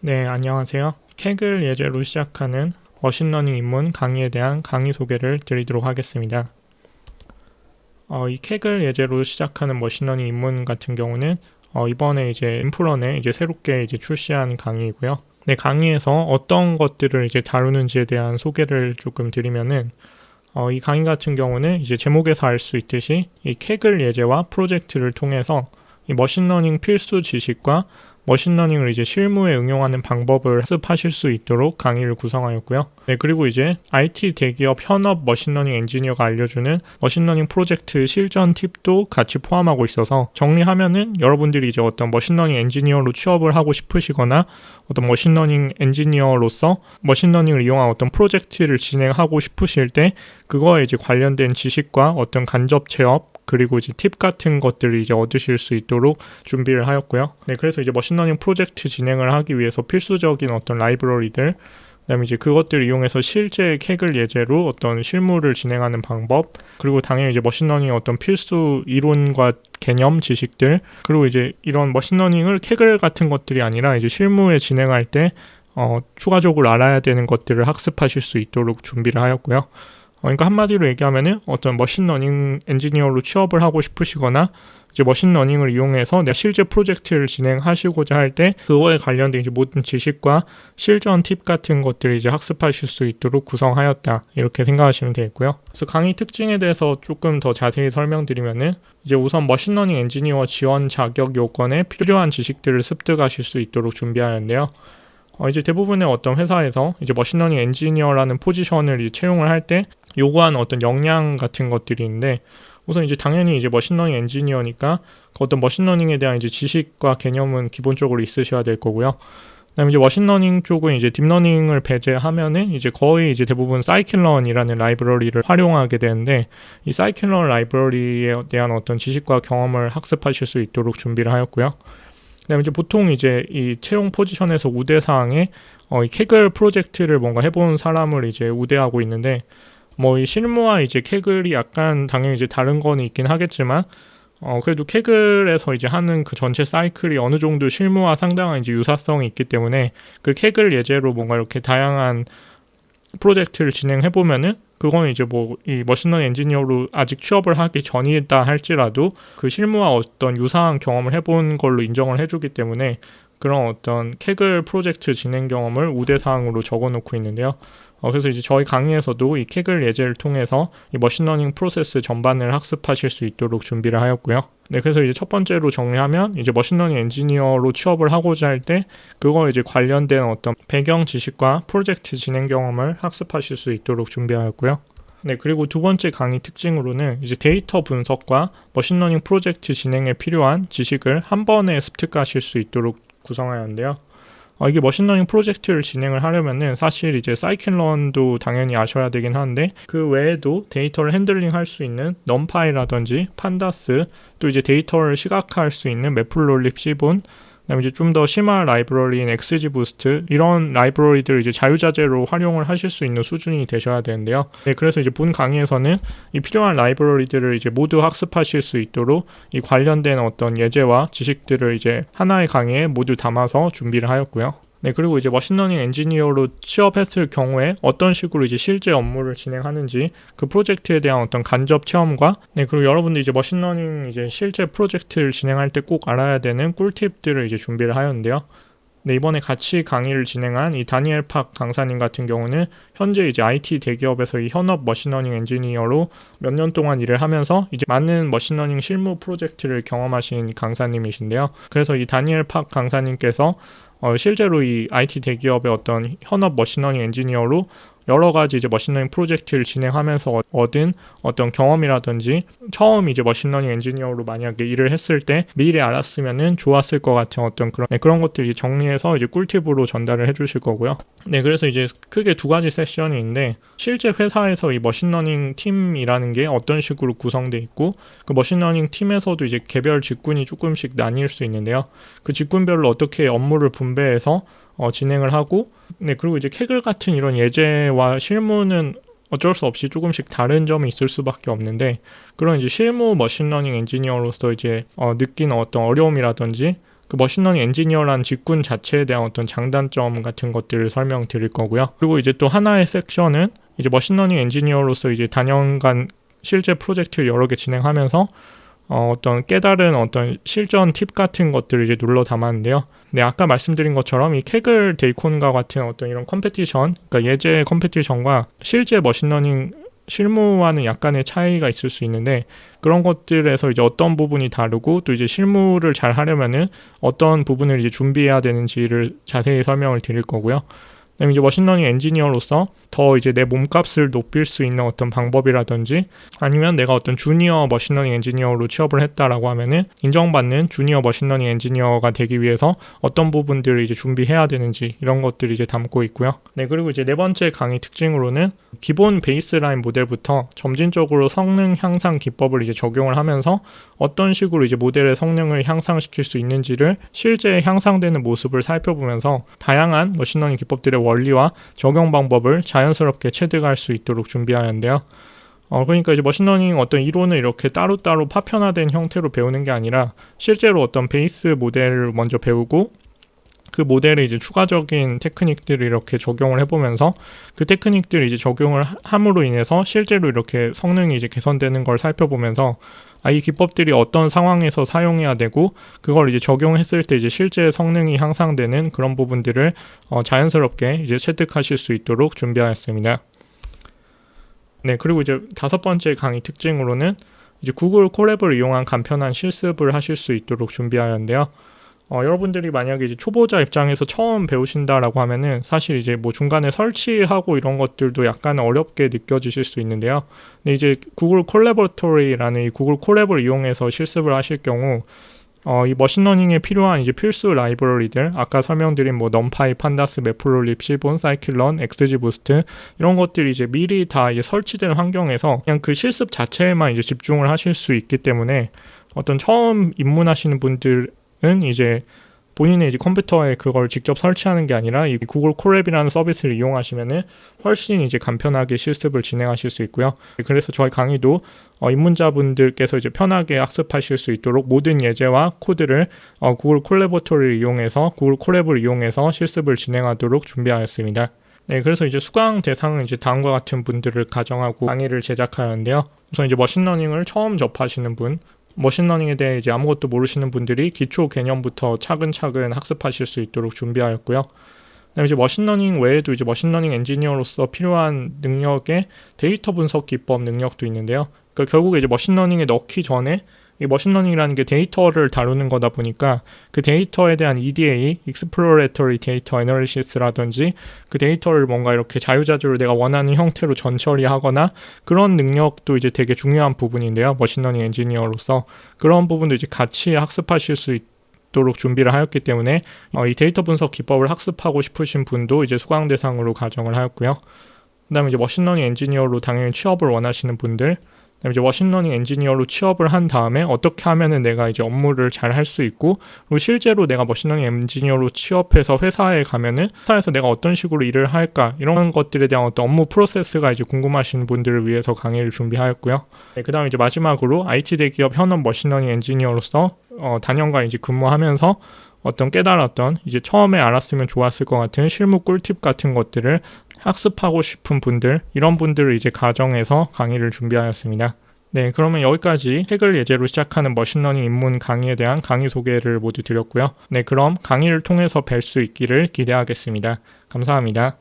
네, 안녕하세요. 캑을 예제로 시작하는 머신러닝 입문 강의에 대한 강의 소개를 드리도록 하겠습니다. 이 캑을 예제로 시작하는 머신러닝 입문 같은 경우는 이번에 이제 인프런에 이제 새롭게 이제 출시한 강의이고요. 네, 강의에서 어떤 것들을 이제 다루는지에 대한 소개를 조금 드리면은 이 강의 같은 경우는 이제 제목에서 알 수 있듯이 이 캑을 예제와 프로젝트를 통해서 이 머신러닝 필수 지식과 머신러닝을 이제 실무에 응용하는 방법을 학습하실 수 있도록 강의를 구성하였고요. 네, 그리고 이제 IT 대기업 현업 머신러닝 엔지니어가 알려주는 머신러닝 프로젝트 실전 팁도 같이 포함하고 있어서 정리하면은 여러분들이 이제 어떤 머신러닝 엔지니어로 취업을 하고 싶으시거나 어떤 머신러닝 엔지니어로서 머신러닝을 이용한 어떤 프로젝트를 진행하고 싶으실 때 그거에 이제 관련된 지식과 어떤 간접 체업 그리고 이제 팁 같은 것들을 이제 얻으실 수 있도록 준비를 하였고요. 네, 그래서 이제 머신러닝 프로젝트 진행을 하기 위해서 필수적인 어떤 라이브러리들, 그다음에 이제 그것들을 이용해서 실제 캑을 예제로 어떤 실무를 진행하는 방법, 그리고 당연히 이제 머신러닝의 어떤 필수 이론과 개념 지식들, 그리고 이제 이런 머신러닝을 캑을 같은 것들이 아니라 이제 실무에 진행할 때 추가적으로 알아야 되는 것들을 학습하실 수 있도록 준비를 하였고요. 그러니까 한마디로 얘기하면은 어떤 머신러닝 엔지니어로 취업을 하고 싶으시거나 이제 머신러닝을 이용해서 내가 실제 프로젝트를 진행하시고자 할 때 그거에 관련된 이제 모든 지식과 실전 팁 같은 것들을 이제 학습하실 수 있도록 구성하였다 이렇게 생각하시면 되겠고요. 그래서 강의 특징에 대해서 조금 더 자세히 설명드리면은 이제 우선 머신러닝 엔지니어 지원 자격 요건에 필요한 지식들을 습득하실 수 있도록 준비하였는데요. 이제 대부분의 어떤 회사에서 이제 머신러닝 엔지니어라는 포지션을 이제 채용을 할 때 요구하는 어떤 역량 같은 것들이 있는데 우선 이제 당연히 이제 머신러닝 엔지니어니까 그 어떤 머신러닝에 대한 이제 지식과 개념은 기본적으로 있으셔야 될 거고요. 그다음에 이제 머신러닝 쪽은 이제 딥러닝을 배제하면은 이제 거의 이제 대부분 사이클런이라는 라이브러리를 활용하게 되는데 이 사이클런 라이브러리에 대한 어떤 지식과 경험을 학습하실 수 있도록 준비를 하였고요. 그다음에 이제 보통 이제 이 채용 포지션에서 우대 사항에 이 캑을 프로젝트를 뭔가 해본 사람을 이제 우대하고 있는데 뭐 이 실무와 이제 캑을이 약간 당연히 이제 다른 거는 있긴 하겠지만 그래도 캑을에서 이제 하는 그 전체 사이클이 어느 정도 실무와 상당한 이제 유사성이 있기 때문에 그 캑을 예제로 뭔가 이렇게 다양한 프로젝트를 진행해 보면은 그거는 이제 뭐 이 머신러닝 엔지니어로 아직 취업을 하기 전이다 할지라도 그 실무와 어떤 유사한 경험을 해본 걸로 인정을 해주기 때문에 그런 어떤 캑을 프로젝트 진행 경험을 우대 사항으로 적어놓고 있는데요. 그래서 이제 저희 강의에서도 이 캑을 예제를 통해서 이 머신러닝 프로세스 전반을 학습하실 수 있도록 준비를 하였고요. 네, 그래서 이제 첫 번째로 정리하면 이제 머신러닝 엔지니어로 취업을 하고자 할 때 그거 이제 관련된 어떤 배경 지식과 프로젝트 진행 경험을 학습하실 수 있도록 준비하였고요. 네, 그리고 두 번째 강의 특징으로는 이제 데이터 분석과 머신러닝 프로젝트 진행에 필요한 지식을 한 번에 습득하실 수 있도록 구성하였는데요. 이게 머신러닝 프로젝트를 진행을 하려면은 사실 이제 사이클런도 당연히 아셔야 되긴 하는데 그 외에도 데이터를 핸들링 할 수 있는 넘파이라든지 판다스 또 이제 데이터를 시각화할 수 있는 매플롤립 시본 그다음에 이제 좀 더 심한 라이브러리인 XGBoost 이런 라이브러리들을 이제 자유자재로 활용을 하실 수 있는 수준이 되셔야 되는데요. 네, 그래서 이제 본 강의에서는 이 필요한 라이브러리들을 이제 모두 학습하실 수 있도록 이 관련된 어떤 예제와 지식들을 이제 하나의 강의에 모두 담아서 준비를 하였고요. 네, 그리고 이제 머신러닝 엔지니어로 취업했을 경우에 어떤 식으로 이제 실제 업무를 진행하는지 그 프로젝트에 대한 어떤 간접 체험과 네, 그리고 여러분들 이제 머신러닝 이제 실제 프로젝트를 진행할 때 꼭 알아야 되는 꿀팁들을 이제 준비를 하였는데요. 네, 이번에 같이 강의를 진행한 이 다니엘 팍 강사님 같은 경우는 현재 이제 IT 대기업에서 이 현업 머신러닝 엔지니어로 몇 년 동안 일을 하면서 이제 많은 머신러닝 실무 프로젝트를 경험하신 강사님이신데요. 그래서 이 다니엘 팍 강사님께서 실제로 이 IT 대기업의 어떤 현업 머신러닝 엔지니어로 여러 가지 이제 머신러닝 프로젝트를 진행하면서 얻은 어떤 경험이라든지 처음 이제 머신러닝 엔지니어로 만약에 일을 했을 때 미리 알았으면은 좋았을 것 같은 어떤 그런 것들이 정리해서 이제 꿀팁으로 전달을 해주실 거고요. 네, 그래서 이제 크게 두 가지 세션이 있는데 실제 회사에서 이 머신러닝 팀이라는 게 어떤 식으로 구성돼 있고 그 머신러닝 팀에서도 이제 개별 직군이 조금씩 나뉠 수 있는데요. 그 직군별로 어떻게 업무를 분배해서 진행을 하고 네, 그리고 이제 캑을 같은 이런 예제와 실무는 어쩔 수 없이 조금씩 다른 점이 있을 수밖에 없는데 그런 이제 실무 머신러닝 엔지니어로서 이제 느끼는 어떤 어려움이라든지 그 머신러닝 엔지니어라는 직군 자체에 대한 어떤 장단점 같은 것들을 설명드릴 거고요. 그리고 이제 또 하나의 섹션은 이제 머신러닝 엔지니어로서 이제 단연간 실제 프로젝트를 여러 개 진행하면서 어떤 깨달은 어떤 실전 팁 같은 것들을 이제 눌러 담았는데요. 네, 아까 말씀드린 것처럼 이 캐글 데이콘과 같은 어떤 이런 컴페티션, 그러니까 예제 컴페티션과 실제 머신러닝 실무와는 약간의 차이가 있을 수 있는데, 그런 것들에서 이제 어떤 부분이 다르고 또 이제 실무를 잘 하려면은 어떤 부분을 이제 준비해야 되는지를 자세히 설명을 드릴 거고요. 그다음에 이제 머신러닝 엔지니어로서 더 이제 내 몸값을 높일 수 있는 어떤 방법이라든지, 아니면 내가 어떤 주니어 머신러닝 엔지니어로 취업을 했다라고 하면은 인정받는 주니어 머신러닝 엔지니어가 되기 위해서 어떤 부분들을 이제 준비해야 되는지, 이런 것들을 이제 담고 있고요. 네, 그리고 이제 네 번째 강의 특징으로는 기본 베이스라인 모델부터 점진적으로 성능 향상 기법을 이제 적용을 하면서 어떤 식으로 이제 모델의 성능을 향상시킬 수 있는지를 실제 향상되는 모습을 살펴보면서 다양한 머신러닝 기법들의 원리와 적용 방법을 자연스럽게 체득할 수 있도록 준비하였는데요. 그러니까 이제 머신러닝 어떤 이론을 이렇게 따로따로 파편화된 형태로 배우는 게 아니라 실제로 어떤 베이스 모델을 먼저 배우고 그 모델에 이제 추가적인 테크닉들을 이렇게 적용을 해보면서 그 테크닉들을 이제 적용을 함으로 인해서 실제로 이렇게 성능이 이제 개선되는 걸 살펴보면서 이 기법들이 어떤 상황에서 사용해야 되고 그걸 이제 적용했을 때 이제 실제 성능이 향상되는 그런 부분들을 자연스럽게 이제 체득하실 수 있도록 준비하였습니다. 네, 그리고 이제 다섯 번째 강의 특징으로는 이제 구글 콜랩을 이용한 간편한 실습을 하실 수 있도록 준비하였는데요. 여러분들이 만약에 이제 초보자 입장에서 처음 배우신다라고 하면은 사실 이제 뭐 중간에 설치하고 이런 것들도 약간 어렵게 느껴지실 수 있는데요. 근데 이제 구글 콜래버토리라는 이 구글 콜랩을 이용해서 실습을 하실 경우 이 머신러닝에 필요한 이제 필수 라이브러리들, 아까 설명드린 뭐 넘파이, 판다스, 매플로립, 시본, 사이클런, 엑스지부스트 이런 것들이 이제 미리 다 이제 설치된 환경에서 그냥 그 실습 자체에만 이제 집중을 하실 수 있기 때문에 어떤 처음 입문하시는 분들은 이제 본인의 이제 컴퓨터에 그걸 직접 설치하는 게 아니라 이 구글 콜랩이라는 서비스를 이용하시면은 훨씬 이제 간편하게 실습을 진행하실 수 있고요. 그래서 저희 강의도 입문자분들께서 이제 편하게 학습하실 수 있도록 모든 예제와 코드를 구글 콜래버토리를 이용해서 구글 콜랩을 이용해서 실습을 진행하도록 준비하였습니다. 네, 그래서 이제 수강 대상은 이제 다음과 같은 분들을 가정하고 강의를 제작하였는데요. 우선 이제 머신러닝을 처음 접하시는 분, 머신러닝에 대해 이제 아무것도 모르시는 분들이 기초 개념부터 차근차근 학습하실 수 있도록 준비하였고요. 그다음에 이제 머신러닝 외에도 이제 머신러닝 엔지니어로서 필요한 능력의 데이터 분석 기법 능력도 있는데요. 그러니까 결국에 이제 머신러닝에 넣기 전에 이 머신러닝이라는 게 데이터를 다루는 거다 보니까 그 데이터에 대한 EDA, Exploratory Data Analysis라든지 그 데이터를 뭔가 이렇게 자유자재로 내가 원하는 형태로 전처리하거나 그런 능력도 이제 되게 중요한 부분인데요. 머신러닝 엔지니어로서 그런 부분도 이제 같이 학습하실 수 있도록 준비를 하였기 때문에 이 데이터 분석 기법을 학습하고 싶으신 분도 이제 수강 대상으로 가정을 하였고요. 그다음에 이제 머신러닝 엔지니어로 당연히 취업을 원하시는 분들, 이제 머신러닝 엔지니어로 취업을 한 다음에 어떻게 하면은 내가 이제 업무를 잘 할 수 있고, 그리고 실제로 내가 머신러닝 엔지니어로 취업해서 회사에 가면은 회사에서 내가 어떤 식으로 일을 할까, 이런 것들에 대한 어떤 업무 프로세스가 이제 궁금하신 분들을 위해서 강의를 준비하였고요. 네, 그다음에 이제 마지막으로 IT 대기업 현업 머신러닝 엔지니어로서 단연간 이제 근무하면서 어떤 깨달았던 이제 처음에 알았으면 좋았을 것 같은 실무 꿀팁 같은 것들을 학습하고 싶은 분들, 이런 분들을 이제 가정해서 강의를 준비하였습니다. 네, 그러면 여기까지 핵을 예제로 시작하는 머신러닝 입문 강의에 대한 강의 소개를 모두 드렸고요. 네, 그럼 강의를 통해서 뵐 수 있기를 기대하겠습니다. 감사합니다.